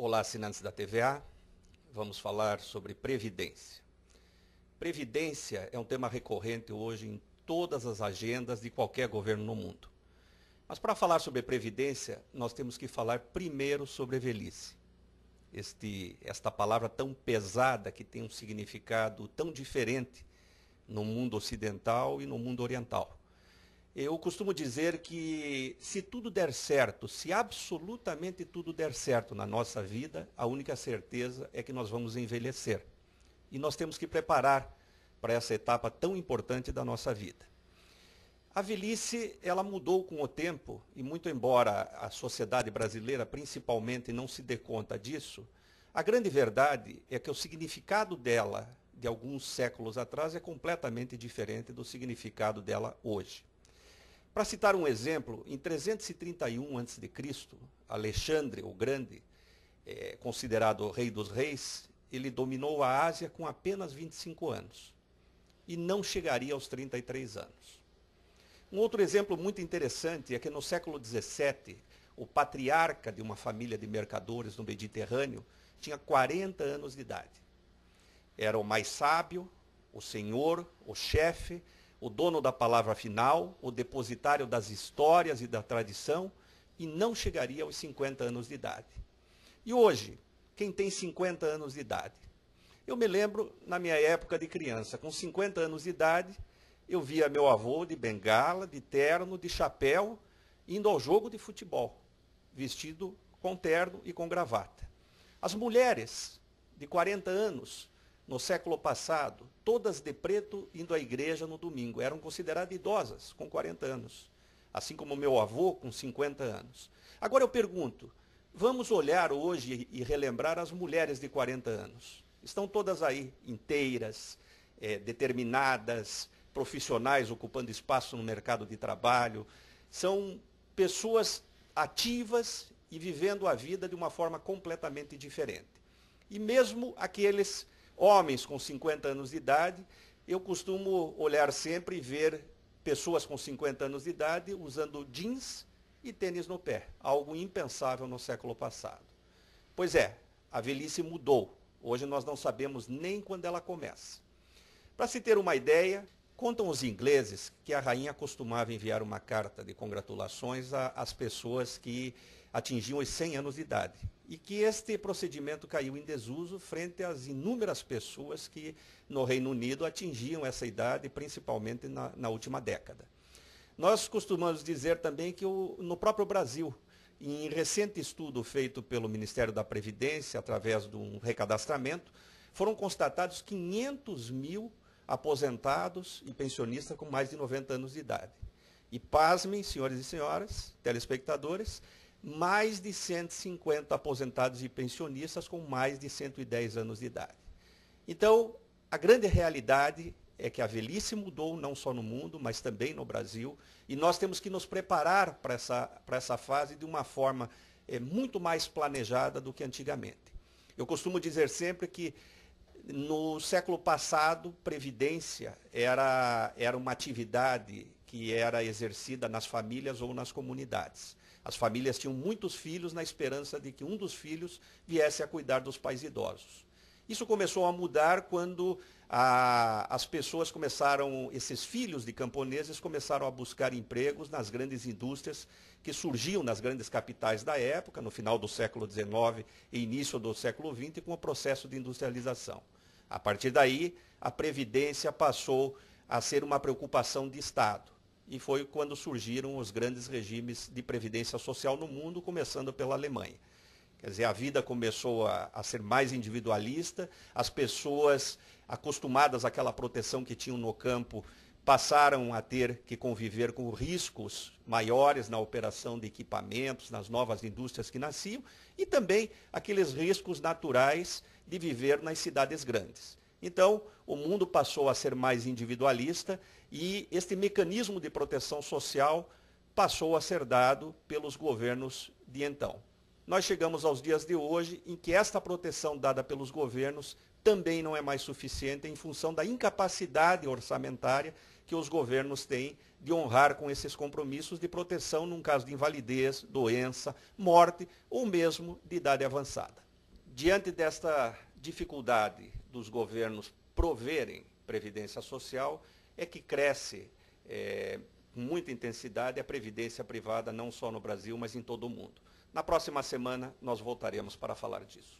Olá, assinantes da TVA. Vamos falar sobre previdência. Previdência é um tema recorrente hoje em todas as agendas de qualquer governo no mundo. Mas para falar sobre previdência, nós temos que falar primeiro sobre velhice. Esta palavra tão pesada que tem um significado tão diferente no mundo ocidental e no mundo oriental. Eu costumo dizer que se tudo der certo, se absolutamente tudo der certo na nossa vida, a única certeza é que nós vamos envelhecer. E nós temos que preparar para essa etapa tão importante da nossa vida. A velhice, ela mudou com o tempo, e muito embora a sociedade brasileira principalmente não se dê conta disso, a grande verdade é que o significado dela, de alguns séculos atrás, é completamente diferente do significado dela hoje. Para citar um exemplo, em 331 a.C., Alexandre o Grande, considerado o rei dos reis, ele dominou a Ásia com apenas 25 anos e não chegaria aos 33 anos. Um outro exemplo muito interessante é que no século XVII, o patriarca de uma família de mercadores no Mediterrâneo tinha 40 anos de idade. Era o mais sábio, o senhor, o chefe, o dono da palavra final, o depositário das histórias e da tradição, e não chegaria aos 50 anos de idade. E hoje, quem tem 50 anos de idade? Eu me lembro, na minha época de criança, com 50 anos de idade, eu via meu avô de bengala, de terno, de chapéu, indo ao jogo de futebol, vestido com terno e com gravata. As mulheres de 40 anos, no século passado, todas de preto indo à igreja no domingo, eram consideradas idosas, com 40 anos, assim como meu avô, com 50 anos. Agora eu pergunto, vamos olhar hoje e relembrar as mulheres de 40 anos. Estão todas aí, inteiras, determinadas, profissionais, ocupando espaço no mercado de trabalho. São pessoas ativas e vivendo a vida de uma forma completamente diferente. E mesmo aqueles homens com 50 anos de idade, eu costumo olhar sempre e ver pessoas com 50 anos de idade usando jeans e tênis no pé, algo impensável no século passado. Pois é, a velhice mudou. Hoje nós não sabemos nem quando ela começa. Para se ter uma ideia, contam os ingleses que a rainha costumava enviar uma carta de congratulações às pessoas que atingiam os 100 anos de idade. E que este procedimento caiu em desuso frente às inúmeras pessoas que no Reino Unido atingiam essa idade, principalmente na última década. Nós costumamos dizer também que no próprio Brasil, em recente estudo feito pelo Ministério da Previdência, através de um recadastramento, foram constatados 500 mil aposentados e pensionistas com mais de 90 anos de idade. E pasmem, senhores e senhoras, telespectadores, mais de 150 aposentados e pensionistas com mais de 110 anos de idade. Então, a grande realidade é que a velhice mudou não só no mundo, mas também no Brasil, e nós temos que nos preparar para essa fase de uma forma muito mais planejada do que antigamente. Eu costumo dizer sempre que no século passado, previdência era uma atividade que era exercida nas famílias ou nas comunidades. As famílias tinham muitos filhos na esperança de que um dos filhos viesse a cuidar dos pais idosos. Isso começou a mudar quando as pessoas esses filhos de camponeses começaram a buscar empregos nas grandes indústrias que surgiam nas grandes capitais da época, no final do século XIX e início do século XX, com o processo de industrialização. A partir daí, a previdência passou a ser uma preocupação de Estado. E foi quando surgiram os grandes regimes de previdência social no mundo, começando pela Alemanha. Quer dizer, a vida começou a ser mais individualista, as pessoas acostumadas àquela proteção que tinham no campo passaram a ter que conviver com riscos maiores na operação de equipamentos, nas novas indústrias que nasciam, e também aqueles riscos naturais de viver nas cidades grandes. Então, o mundo passou a ser mais individualista e este mecanismo de proteção social passou a ser dado pelos governos de então. Nós chegamos aos dias de hoje em que esta proteção dada pelos governos também não é mais suficiente em função da incapacidade orçamentária que os governos têm de honrar com esses compromissos de proteção num caso de invalidez, doença, morte ou mesmo de idade avançada. Diante desta dificuldade dos governos proverem previdência social, é que cresce com muita intensidade a previdência privada, não só no Brasil, mas em todo o mundo. Na próxima semana, nós voltaremos para falar disso.